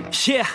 Yeah.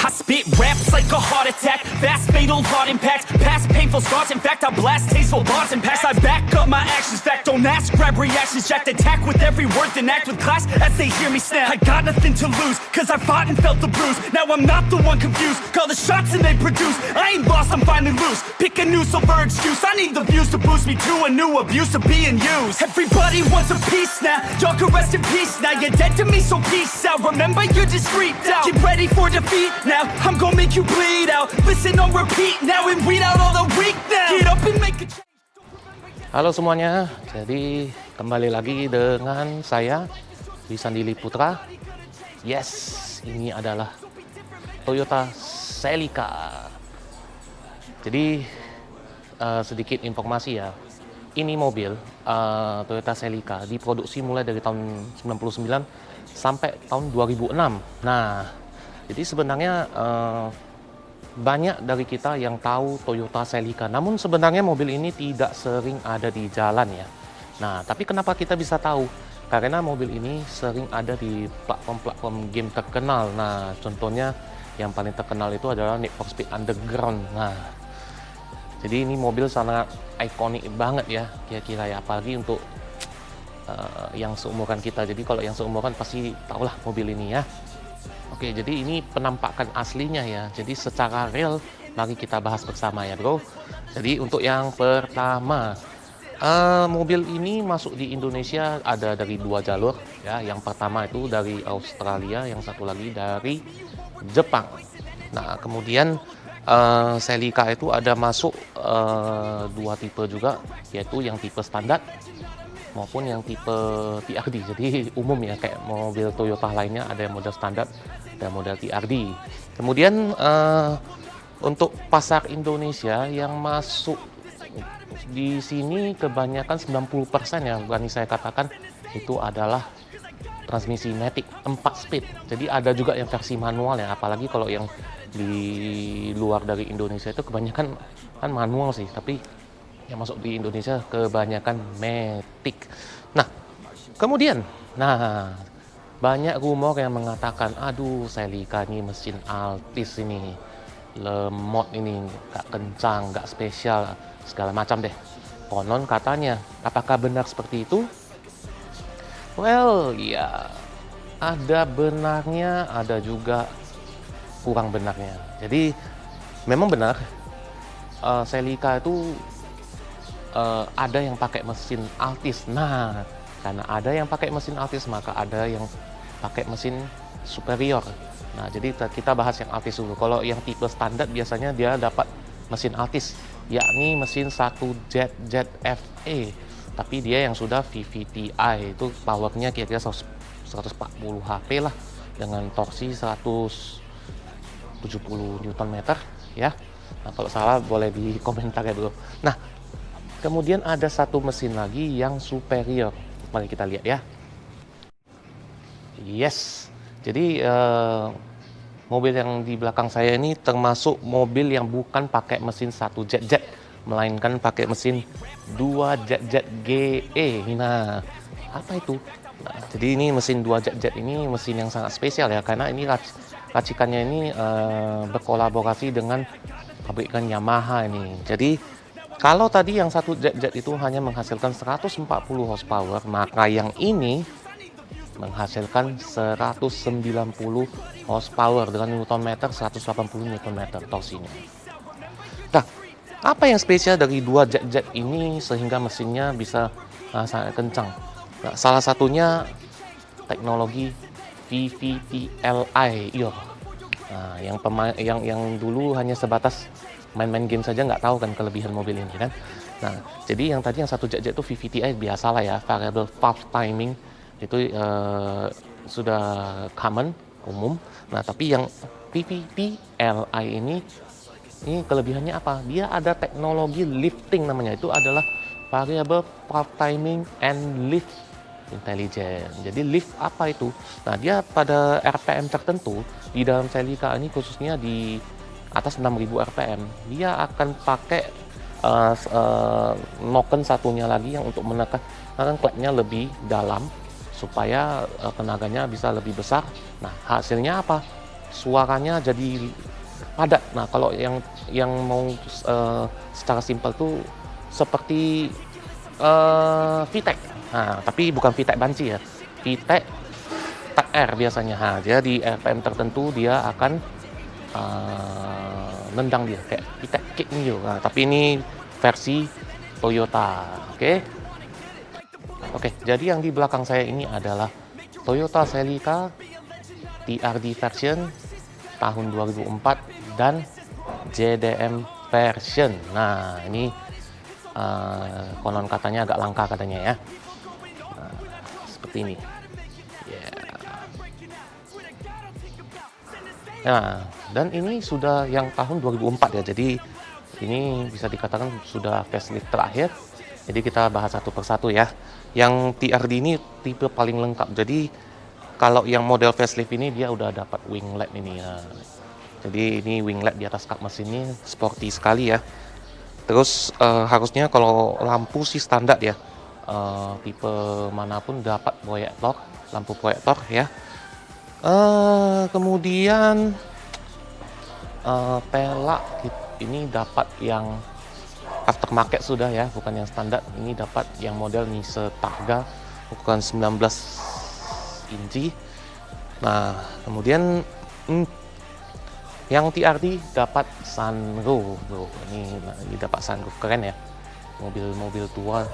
I spit raps like a heart attack, fast fatal heart impact, past painful scars. In fact, I blast tasteful bars and past. I back up my actions, fact don't ask, grab reactions, jacked attack with every word, then act with class as they hear me snap. I got nothing to lose, cause I fought and felt the bruise. Now I'm not the one confused, call the shots and they produce. I ain't lost, I'm finally loose, pick a new silver excuse. I need the views to boost me to a new abuse of being used. Everybody wants a piece now, y'all can rest in peace now. You're dead to me, so peace out. Remember you're discreet out, get ready for defeat now. I'm gonna make you bleed out. Listen on repeat now and weed out all the weak now. Get up and make a change. Halo semuanya, jadi kembali lagi dengan saya Wisandili Putra. Yes, ini adalah Toyota Celica. Jadi sedikit informasi ya. Ini mobil Toyota Celica diproduksi mulai dari tahun 99 sampai tahun 2006. Nah, jadi sebenarnya banyak dari kita yang tahu Toyota Celica, namun sebenarnya mobil ini tidak sering ada di jalan ya. Nah, tapi kenapa kita bisa tahu? Karena mobil ini sering ada di platform-platform game terkenal. Nah, contohnya yang paling terkenal itu adalah Need for Speed Underground. Nah, jadi ini mobil sangat ikonik banget ya, kira-kira ya, apalagi untuk yang seumuran kita. Jadi kalau yang seumuran pasti tahulah mobil ini ya. Oke, jadi ini penampakan aslinya ya. Jadi secara real, mari kita bahas bersama ya bro. Jadi untuk yang pertama, mobil ini masuk di Indonesia ada dari 2 jalur ya. Yang pertama itu dari Australia, yang satu lagi dari Jepang. Nah, kemudian Celica itu ada masuk 2 tipe juga, yaitu yang tipe standar maupun yang tipe TRD. Jadi umum ya, kayak mobil Toyota lainnya ada yang model standar dan model TRD. Kemudian untuk pasar Indonesia yang masuk di sini kebanyakan 90% ya, berani saya katakan itu adalah transmisi matic 4 speed. Jadi ada juga yang versi manual ya, apalagi kalau yang di luar dari Indonesia itu kebanyakan kan manual sih, tapi yang masuk di Indonesia kebanyakan matic. Nah, kemudian, banyak rumor yang mengatakan, aduh Celica ini mesin Altis ini, lemot ini, gak kencang, gak spesial, segala macam deh. Konon katanya, apakah benar seperti itu? Well, ya, ada benarnya, ada juga kurang benarnya. Jadi, memang benar, Celica itu ada yang pakai mesin Altis. Nah, karena ada yang pakai mesin Altis, maka ada yang pakai mesin superior. Nah, jadi kita bahas yang Altis dulu. Kalau yang tipe standar biasanya dia dapat mesin Altis, yakni mesin 1JZ FE. Tapi dia yang sudah VVT-i, itu powernya kira-kira 140 HP lah, dengan torsi 170 Nm ya. Nah, kalau salah boleh di komentar ya bro. Nah, kemudian ada satu mesin lagi yang superior. Mari kita lihat ya. Yes. Jadi mobil yang di belakang saya ini termasuk mobil yang bukan pakai mesin 1JZ, melainkan pakai mesin 2JZ-GE. Nah, apa itu? Nah, jadi ini mesin 2JZ ini mesin yang sangat spesial ya, karena ini racikannya ini berkolaborasi dengan pabrikan Yamaha ini. Jadi kalau tadi yang 1JZ itu hanya menghasilkan 140 horsepower, maka yang ini menghasilkan 190 horsepower dengan Nm 180 Nm torsinya. Nah, apa yang spesial dari 2JZ ini sehingga mesinnya bisa sangat kencang? Nah, salah satunya teknologi VVT-Li. Nah, yang dulu hanya sebatas main-main game saja nggak tahu kan kelebihan mobil ini kan. Nah, jadi yang tadi yang 1JZ itu VVT-i biasalah ya, variable valve timing itu sudah common, umum. Nah, tapi yang VVT-Li ini kelebihannya apa? Dia ada teknologi lifting namanya, itu adalah variable valve timing and lift intelligence. Jadi lift apa itu? Nah, dia pada RPM tertentu di dalam Celica ini, khususnya di atas 6000 RPM, dia akan pakai noken satunya lagi yang untuk menekan klepnya lebih dalam supaya tenaganya bisa lebih besar. Nah, hasilnya apa? suaranya jadi padat. Nah, kalau yang mau secara simpel tuh seperti VTEC. Nah, tapi bukan VTEC banci ya. VTEC tak R biasanya. Nah, dia di RPM tertentu dia akan nendang dia kayak VTEC kick gitu. Nah, tapi ini versi Toyota. Oke, jadi yang di belakang saya ini adalah Toyota Celica TRD version tahun 2004 dan JDM version. Nah, ini konon katanya agak langka katanya ya. Nah, seperti ini. Nah, dan ini sudah yang tahun 2004 ya. Jadi ini bisa dikatakan sudah facelift terakhir. Jadi kita bahas satu persatu ya. Yang TRD ini tipe paling lengkap. Jadi kalau yang model facelift ini dia udah dapat winglet ini ya. Jadi ini winglet di atas kap mesin ini sporty sekali ya. Terus harusnya kalau lampu sih standar ya. Tipe manapun dapat proyektor, lampu proyektor ya. Kemudian pelak ini dapat yang aftermarket sudah ya, bukan yang standar. Ini dapat yang model Nisse Targa ukuran 19 inci. Nah, kemudian yang TRD dapat sunroof, bro. Ini dapat sunroof, keren ya. Mobil-mobil tua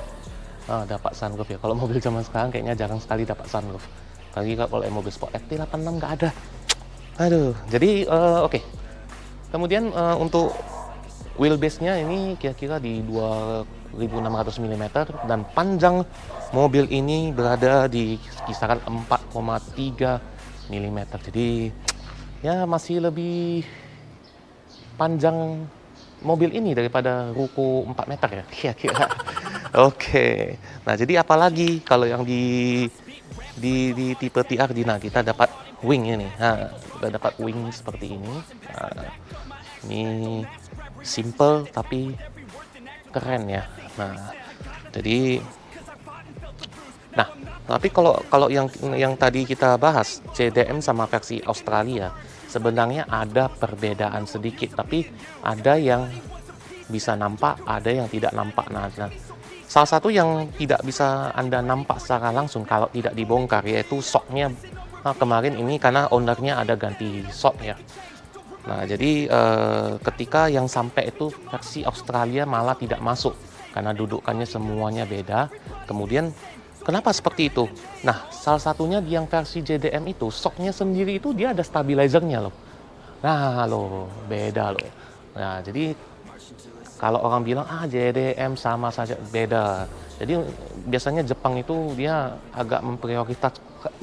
dapat sunroof ya. Kalau mobil zaman sekarang kayaknya jarang sekali dapat sunroof. Lagi kalau mobil sport FT86 nggak ada. Aduh, jadi oke. Kemudian untuk wheelbase-nya ini kira-kira di 2600 mm dan panjang mobil ini berada di kisaran 4,3 mm. Jadi ya masih lebih panjang mobil ini daripada ruko 4 meter ya kira-kira. Oke. Nah, jadi apalagi kalau yang di tipe TRD, nah kita dapat wing ini. Nah, kita dapat wing seperti ini. Nah, ini simple tapi keren ya. Nah, jadi tapi kalau yang tadi kita bahas JDM sama versi Australia, sebenarnya ada perbedaan sedikit, tapi ada yang bisa nampak, ada yang tidak nampak. Nah, salah satu yang tidak bisa Anda nampak secara langsung kalau tidak dibongkar yaitu shocknya. Nah, kemarin ini karena ownernya ada ganti shock ya. Nah, jadi ketika yang sampai itu versi Australia malah tidak masuk karena dudukannya semuanya beda. Kemudian kenapa seperti itu? Nah, salah satunya di yang versi JDM itu shocknya sendiri itu dia ada stabilizernya loh. Nah, beda loh. Nah, jadi kalau orang bilang JDM sama saja, beda. Jadi biasanya Jepang itu dia agak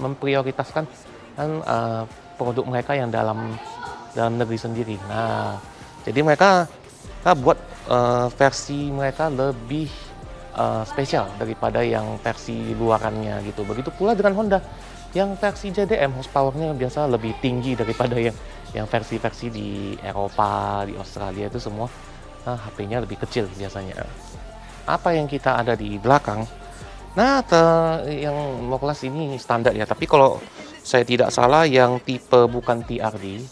memprioritaskan produk mereka yang dalam negeri sendiri. Nah, jadi mereka buat versi mereka lebih spesial daripada yang versi luarannya gitu. Begitu pula dengan Honda. Yang versi JDM horsepower-nya biasa lebih tinggi daripada yang versi-versi di Eropa, di Australia itu semua. HP-nya lebih kecil biasanya. Apa yang kita ada di belakang? Nah, yang low class ini standar ya. Tapi kalau saya tidak salah, yang tipe bukan TRD,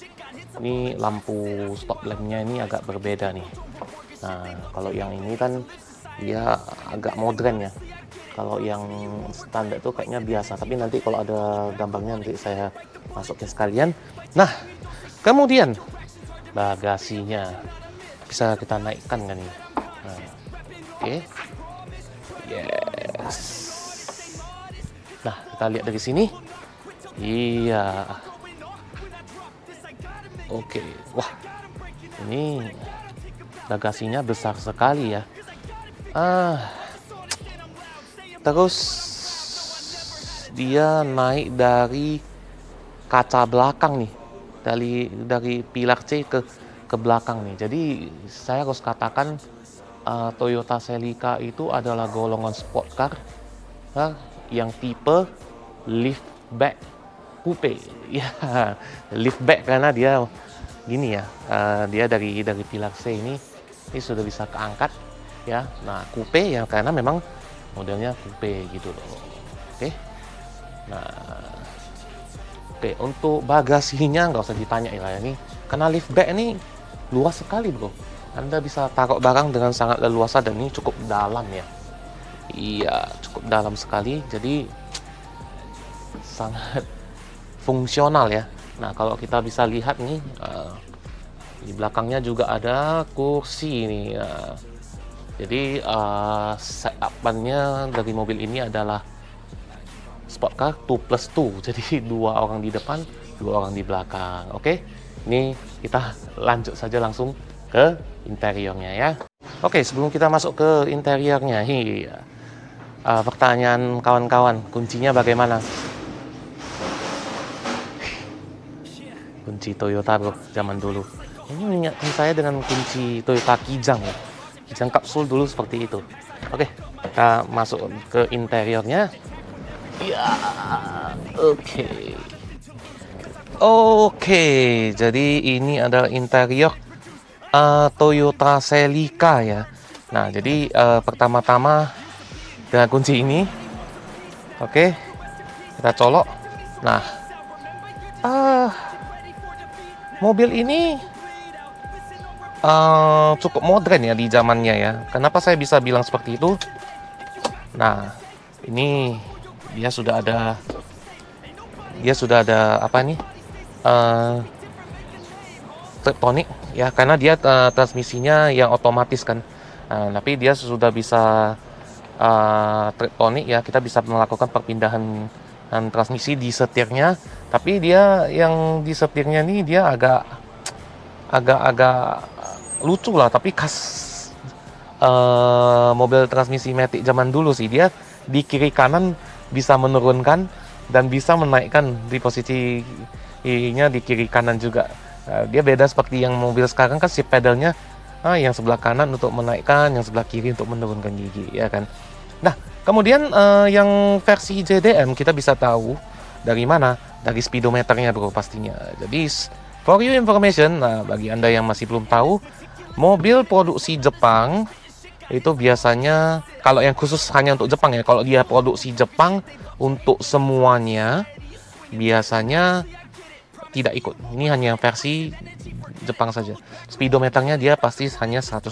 ini lampu stop lamp-nya ini agak berbeda nih. Nah, kalau yang ini kan dia agak modern ya. Kalau yang standar itu kayaknya biasa. Tapi nanti kalau ada gambarnya nanti saya masukin sekalian. Nah, kemudian bagasinya bisa kita naikkan kan nih. Nah, oke. Yes. Nah, kita lihat dari sini. Iya. Oke. Wah, ini bagasinya besar sekali ya. Terus dia naik dari kaca belakang nih. Dari pilar C ke belakang nih. Jadi saya harus katakan Toyota Celica itu adalah golongan sport car yang tipe liftback coupe. Ya, liftback karena dia gini ya. Dia dari pilar C ini sudah bisa keangkat ya. Nah, coupe ya karena memang modelnya coupe gitu loh. Oke. Nah, oke. Oke, untuk bagasinya nggak usah ditanya ya ini, karena liftback ini luas sekali bro. Anda bisa taruh barang dengan sangat leluasa dan ini cukup dalam ya. Iya, cukup dalam sekali, jadi sangat fungsional ya. Nah, kalau kita bisa lihat nih, di belakangnya juga ada kursi nih. Jadi setupannya dari mobil ini adalah sport car 2+2, jadi 2 orang di depan, 2 orang di belakang. Oke, ini kita lanjut saja langsung ke interiornya ya. Oke, sebelum kita masuk ke interiornya, pertanyaan kawan-kawan, kuncinya bagaimana? Kunci Toyota bro, zaman dulu. Ini mengingatkan saya dengan kunci Toyota Kijang ya. Kijang kapsul dulu seperti itu. Oke, kita masuk ke interiornya. Ya, oke. Jadi ini adalah interior Toyota Celica ya. Nah, jadi pertama-tama dengan kunci ini, oke, kita colok. Nah, mobil ini cukup modern ya di zamannya ya. Kenapa saya bisa bilang seperti itu? Nah, ini dia sudah ada apa nih? Triptonic ya, karena dia transmisinya yang otomatis kan. Tapi dia sudah bisa triptonic ya, kita bisa melakukan perpindahan transmisi di setirnya. Tapi dia yang di setirnya ini dia agak lucu lah, tapi khas mobil transmisi matic zaman dulu sih. Dia di kiri kanan bisa menurunkan dan bisa menaikkan di posisinya di kiri kanan juga. Dia beda seperti yang mobil sekarang kan, si pedalnya yang sebelah kanan untuk menaikkan, yang sebelah kiri untuk menurunkan gigi ya kan. Nah, kemudian yang versi JDM kita bisa tahu dari mana? Dari speedometernya bro pastinya. Jadi for your information, nah bagi Anda yang masih belum tahu, mobil produksi Jepang itu biasanya, kalau yang khusus hanya untuk Jepang ya, kalau dia produksi Jepang untuk semuanya biasanya tidak ikut. Ini hanya versi Jepang saja. Speedometernya dia pasti hanya 180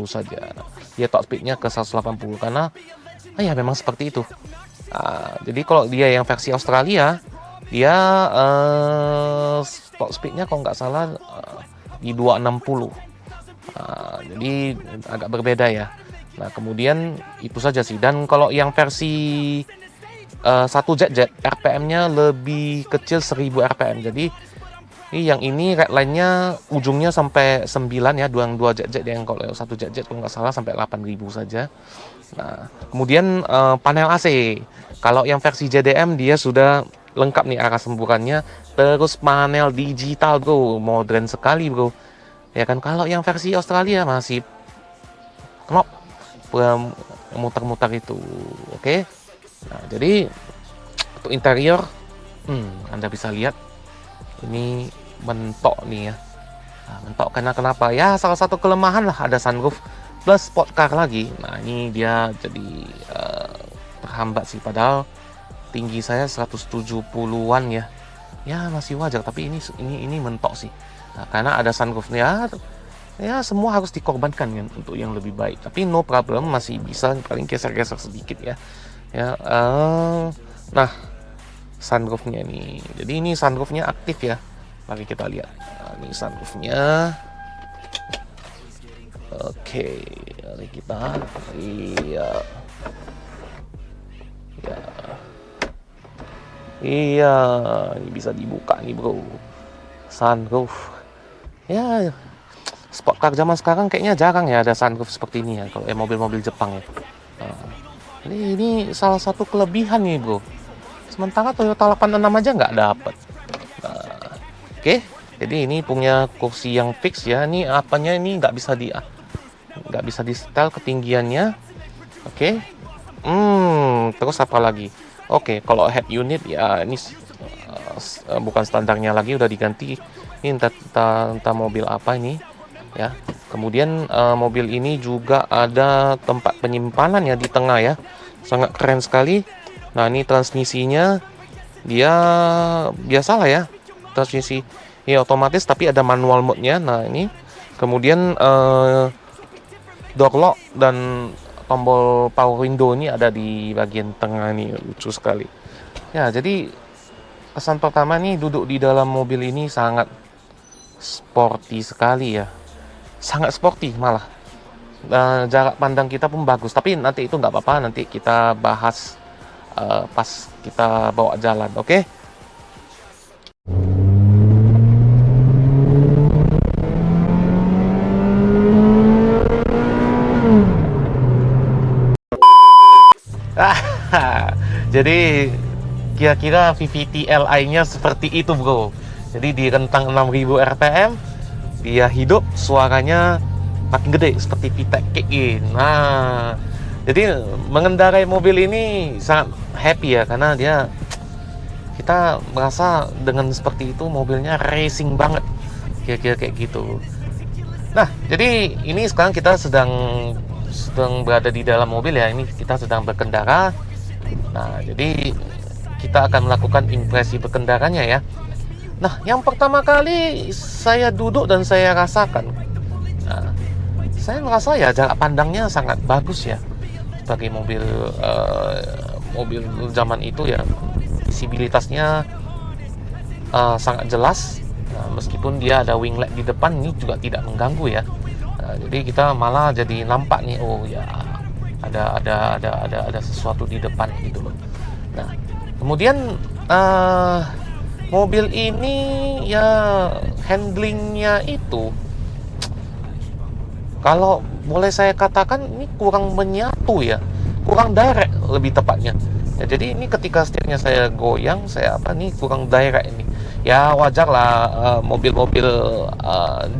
saja. Dia top speednya ke 180 karena ya memang seperti itu. Jadi kalau dia yang versi Australia, dia top speednya kalau nggak salah di 260. Jadi agak berbeda ya. Nah, kemudian itu saja sih. Dan kalau yang versi 1 jet RPM-nya lebih kecil 1000 RPM. Jadi yang ini red line-nya ujungnya sampai 9 ya, 2 jet yang kalau 1 jet kalau nggak salah sampai 8000 saja. Nah, kemudian panel AC. Kalau yang versi JDM dia sudah lengkap nih arah semburannya, terus panel digital bro, modern sekali bro. Ya kan, kalau yang versi Australia masih knob muter-muter itu. Oke. Nah, jadi untuk interior Anda bisa lihat ini mentok nih ya. Mentok karena kenapa? Ya salah satu kelemahan lah, ada sunroof plus sport car lagi. Nah, ini dia jadi terhambat sih, padahal tinggi saya 170-an ya. Ya masih wajar, tapi ini mentok sih. Nah, karena ada sunroofnya, ya semua harus dikorbankan kan untuk yang lebih baik. Tapi no problem, masih bisa paling geser-geser sedikit ya. Nah, sunroofnya nih. Jadi ini sunroofnya aktif ya. Mari kita lihat. Nah, ini sunroofnya. Oke, mari kita. Iya, ini bisa dibuka nih bro. Sunroof. Ya, sport car zaman sekarang kayaknya jarang ya ada sunroof seperti ini ya, kalau mobil-mobil Jepang ya. Ini salah satu kelebihan nih bro. Sementara Toyota 86 aja nggak dapet. Oke, jadi ini punya kursi yang fix ya. Ini apanya ini nggak bisa di setel ketinggiannya. Oke. Terus apa lagi? Oke, kalau head unit ya ini bukan standarnya lagi, udah diganti. Ini entah mobil apa ini ya. Kemudian mobil ini juga ada tempat penyimpanan ya di tengah ya, sangat keren sekali. Nah, ini transmisinya dia biasa lah ya, transmisi ya otomatis tapi ada manual mode-nya. Nah ini kemudian door lock dan tombol power window ini ada di bagian tengah nih, lucu sekali. Ya, jadi kesan pertama nih duduk di dalam mobil ini sangat sporty sekali ya, sangat sporty malah. Jarak pandang kita pun bagus, tapi nanti itu nggak apa-apa, nanti kita bahas pas kita bawa jalan, oke? Jadi kira-kira VVT Li-nya seperti itu bro. Jadi di rentang 6000 rpm dia hidup, suaranya makin gede seperti VTEC kick-in. Nah, jadi mengendarai mobil ini sangat happy ya, karena kita merasa dengan seperti itu mobilnya racing banget, kira-kira kayak gitu. Nah, jadi ini sekarang kita sedang berada di dalam mobil ya. Ini kita sedang berkendara. Nah, jadi kita akan melakukan impresi berkendaranya ya. Nah, yang pertama kali saya duduk dan saya rasakan, nah, saya merasa ya jarak pandangnya sangat bagus ya sebagai mobil zaman itu ya. Visibilitasnya sangat jelas. Nah, meskipun dia ada winglet di depan, ini juga tidak mengganggu ya. Nah, jadi kita malah jadi nampak nih, oh ya ada sesuatu di depan gitu loh. Nah, kemudian mobil ini ya handlingnya itu, kalau boleh saya katakan ini kurang menyatu ya, kurang direct lebih tepatnya. Ya, jadi ini ketika setirnya saya goyang, ini kurang direct ini. Ya wajar lah, mobil-mobil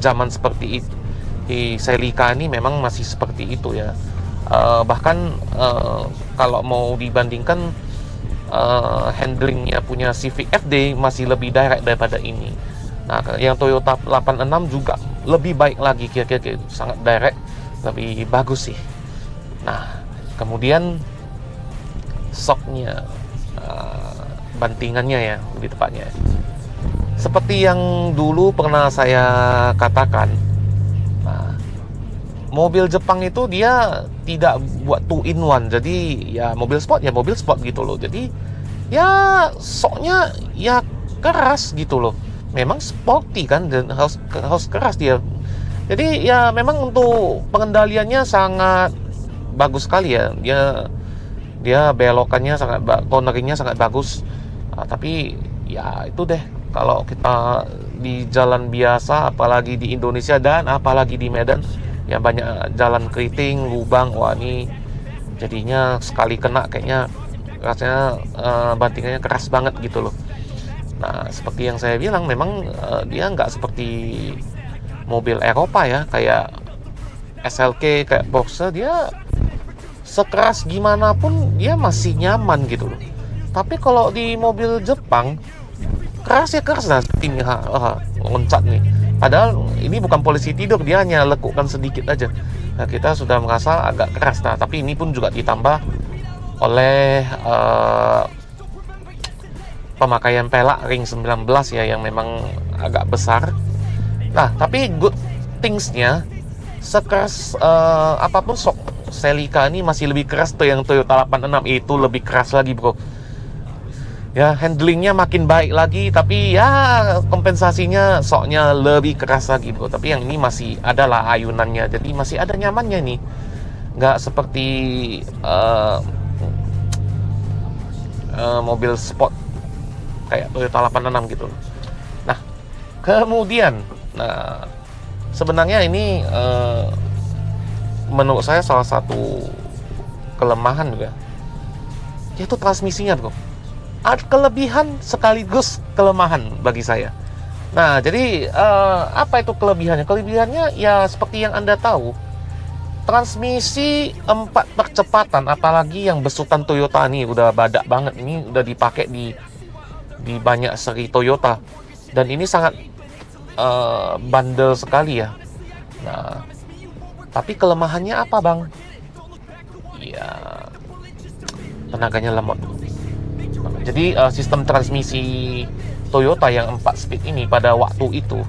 zaman seperti itu di Celica ini memang masih seperti itu ya. Bahkan kalau mau dibandingkan handlingnya punya Civic FD masih lebih direct daripada ini. Nah, yang Toyota 86 juga lebih baik lagi, kira-kira sangat direct, lebih bagus sih. Nah, kemudian shocknya, bantingannya ya lebih tepatnya. Seperti yang dulu pernah saya katakan, mobil Jepang itu dia tidak buat 2-in-1. Jadi ya mobil sport gitu loh. Jadi ya shocknya ya keras gitu loh. Memang sporty kan, dan harus keras dia. Jadi ya memang untuk pengendaliannya sangat bagus sekali ya. Dia belokannya sangat, corneringnya sangat bagus. Tapi ya itu deh, kalau kita di jalan biasa, apalagi di Indonesia dan apalagi di Medan, ya banyak jalan keriting, lubang, wah ini jadinya sekali kena kayaknya rasanya bantingannya keras banget gitu loh. Nah, seperti yang saya bilang, memang dia nggak seperti mobil Eropa ya, kayak SLK, kayak Boxer, dia sekeras gimana pun dia masih nyaman gitu loh. Tapi kalau di mobil Jepang, keras ya keras lah, seperti ini loncat nih. Padahal ini bukan polisi tidur, dia hanya lekukkan sedikit aja. Nah, kita sudah merasa agak keras. Nah, tapi ini pun juga ditambah oleh pemakaian pelak ring 19 ya, yang memang agak besar. Nah, tapi good things-nya, sekeras apapun Celica ini masih lebih keras tuh yang Toyota 86, itu lebih keras lagi bro. Ya, handlingnya makin baik lagi, tapi ya kompensasinya shocknya lebih keras lagi bro. Tapi yang ini masih ada lah ayunannya, jadi masih ada nyamannya nih. Nggak seperti mobil sport kayak Toyota 86 gitu. Nah, kemudian sebenarnya ini menurut saya salah satu kelemahan juga, yaitu transmisinya bro. Ada kelebihan sekaligus kelemahan bagi saya. Nah, jadi apa itu kelebihannya? Kelebihannya ya seperti yang Anda tahu, transmisi 4 percepatan, apalagi yang besutan Toyota ini udah badak banget. Ini udah dipakai di banyak seri Toyota, dan ini sangat bandel sekali ya. Nah, tapi kelemahannya apa bang? Ya, tenaganya lemot. Jadi sistem transmisi Toyota yang 4 speed ini pada waktu itu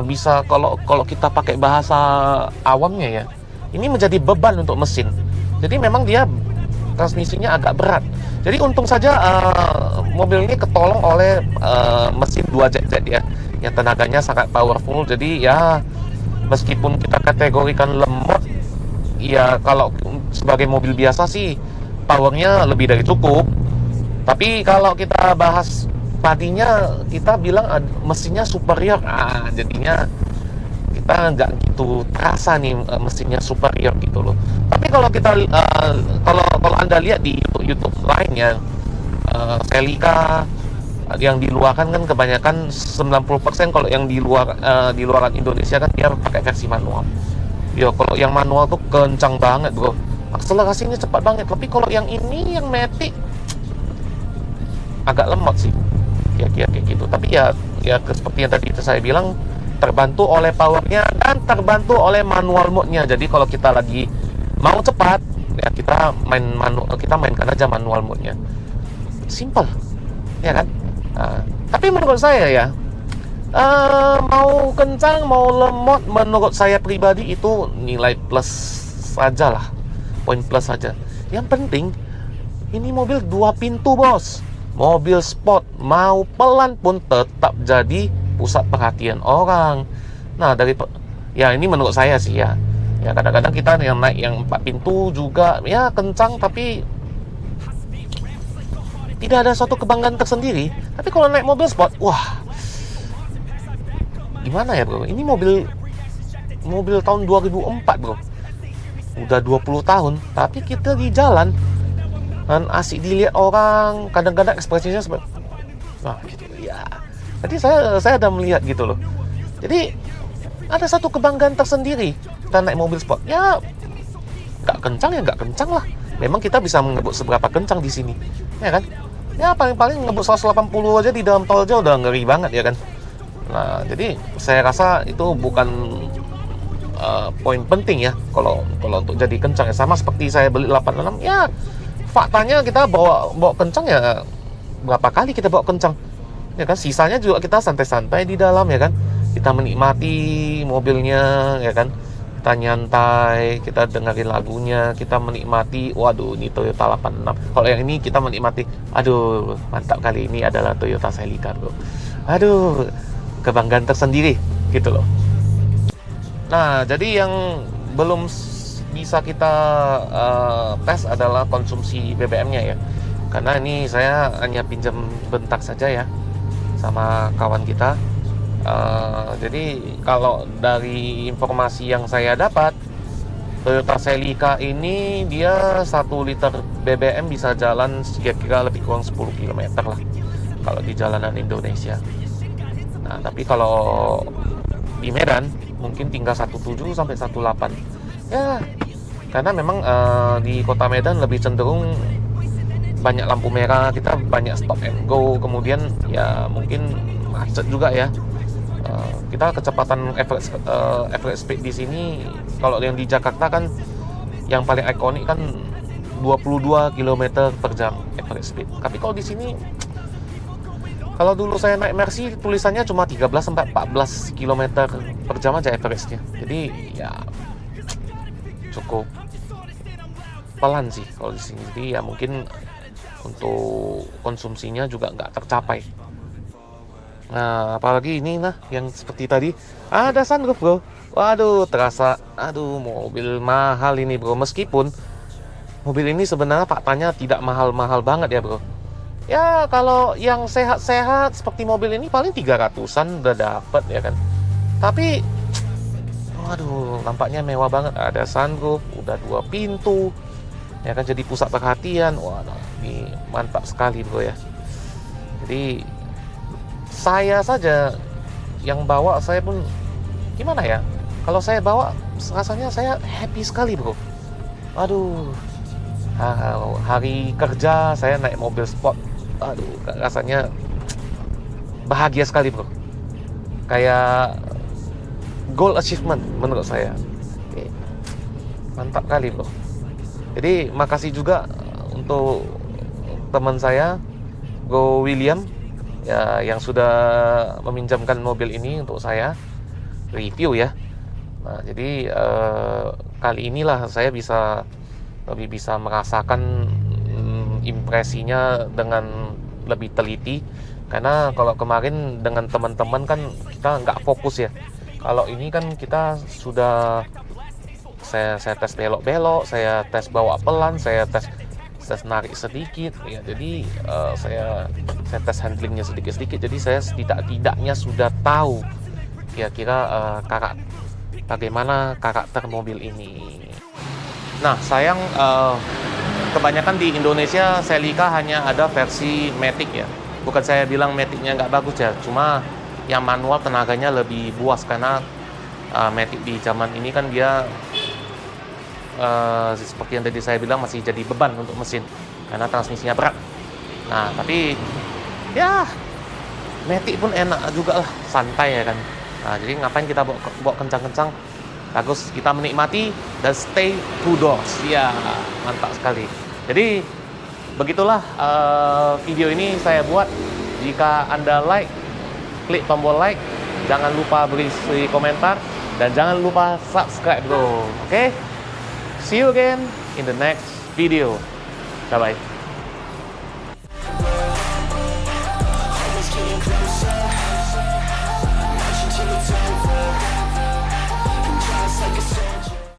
bisa, kalau kita pakai bahasa awamnya ya, ini menjadi beban untuk mesin. Jadi memang dia transmisinya agak berat. Jadi untung saja mobil ini ketolong oleh mesin 2JZ ya, yang tenaganya sangat powerful. Jadi ya meskipun kita kategorikan lemot, ya kalau sebagai mobil biasa sih powernya lebih dari cukup. Tapi kalau kita bahas tadinya, kita bilang mesinnya superior. Jadinya kita nggak gitu terasa nih mesinnya superior gitu loh. Tapi kalau kita kalau Anda lihat di YouTube lainnya, Celica yang di luar kan kebanyakan 90% kalau yang di luaran Indonesia kan dia pakai versi manual. Ya kalau yang manual tuh kencang banget bro, akselerasinya cepat banget. Tapi kalau yang ini, yang Matic, agak lemot sih, kira-kira kayak gitu. Tapi ya seperti yang tadi saya bilang, terbantu oleh powernya dan terbantu oleh manual mode-nya. Jadi kalau kita lagi mau cepat, ya kita mainkan aja manual mode-nya. Simple, ya kan? Tapi menurut saya ya, mau kencang mau lemot, menurut saya pribadi itu nilai plus saja lah, poin plus saja. Yang penting ini mobil 2 pintu bos, mobil sport, mau pelan pun tetap jadi pusat perhatian orang. Nah ya ini menurut saya sih ya kadang-kadang kita yang naik yang 4 pintu juga ya kencang, tapi tidak ada suatu kebanggaan tersendiri. Tapi kalau naik mobil sport, wah, gimana ya bro, ini mobil tahun 2004 bro, udah 20 tahun, tapi kita di jalan dan asik dilihat orang, kadang-kadang ekspresinya seperti gitu ya. Jadi saya ada melihat gitu loh. Jadi ada satu kebanggaan tersendiri kita naik mobil sport. Ya nggak kencang lah. Memang kita bisa ngebut seberapa kencang di sini, ya kan? Ya paling ngebut 180 aja di dalam tol aja udah ngeri banget ya kan. Nah jadi saya rasa itu bukan poin penting ya kalau untuk jadi kencang ya. Sama seperti saya beli 86 ya, faktanya kita bawa kencang ya, berapa kali kita bawa kencang ya kan, sisanya juga kita santai-santai di dalam ya kan. Kita menikmati mobilnya ya kan, kita nyantai, kita dengerin lagunya, kita menikmati, waduh ini Toyota 86. Kalau yang ini kita menikmati, aduh mantap kali, ini adalah Toyota Celica bro. Aduh, kebanggaan tersendiri gitu loh. Nah jadi yang belum bisa kita tes adalah konsumsi BBM-nya ya, karena ini saya hanya pinjam bentar saja ya sama kawan kita. Jadi kalau dari informasi yang saya dapat, Toyota Celica ini dia 1 liter BBM bisa jalan kira-kira lebih kurang 10 km lah kalau di jalanan Indonesia. Nah tapi kalau di Medan mungkin tinggal 17 sampai 18 ya, karena memang di kota Medan lebih cenderung banyak lampu merah, kita banyak stop and go, kemudian ya mungkin macet juga ya. Kita kecepatan average speed di sini, kalau yang di Jakarta kan yang paling ikonik kan 22 km per jam average speed. Tapi kalau di sini, kalau dulu saya naik Mercy tulisannya cuma 13 sampai 14 km per jam aja average-nya. Jadi ya cukup pelan sih kalau di sini. Jadi ya mungkin untuk konsumsinya juga nggak tercapai. Nah, apalagi ini yang seperti tadi ada sunroof bro. Waduh, terasa aduh mobil mahal ini bro. Meskipun mobil ini sebenarnya faktanya tidak mahal-mahal banget ya bro. Ya kalau yang sehat-sehat seperti mobil ini paling 300-an udah dapet ya kan. Tapi waduh, nampaknya mewah banget. Ada sunroof, udah 2 pintu ya kan, jadi pusat perhatian. Waduh, ini mantap sekali bro ya. Jadi saya saja yang bawa, saya pun gimana ya, kalau saya bawa rasanya saya happy sekali bro. Aduh, hari kerja saya naik mobil sport, aduh rasanya bahagia sekali bro, kayak goal achievement menurut saya. Oke. Mantap kali bro. Jadi makasih juga untuk teman saya, Go William, ya, yang sudah meminjamkan mobil ini untuk saya review ya. Nah, jadi kali inilah saya lebih bisa merasakan impresinya dengan lebih teliti. Karena kalau kemarin dengan teman-teman kan kita nggak fokus ya. Kalau ini kan kita sudah saya tes belok-belok, saya tes bawa pelan, saya tes narik sedikit ya. Jadi saya tes handlingnya sedikit-sedikit. Jadi saya setidaknya sudah tahu kira-kira bagaimana karakter mobil ini. Nah, sayang kebanyakan di Indonesia Celica hanya ada versi Matic ya. Bukan saya bilang Maticnya nggak bagus ya, cuma yang manual tenaganya lebih buas karena Matic di zaman ini kan dia seperti yang tadi saya bilang masih jadi beban untuk mesin karena transmisinya berat. Nah, tapi ya Matic pun enak juga lah, santai ya kan. Nah, jadi ngapain kita bawa kencang-kencang? Bagus kita menikmati dan stay two doors. Ya, mantap sekali. Jadi begitulah video ini saya buat. Jika Anda like, klik tombol like, jangan lupa beri komentar, dan jangan lupa subscribe bro. Oke? See you again in the next video. Bye bye.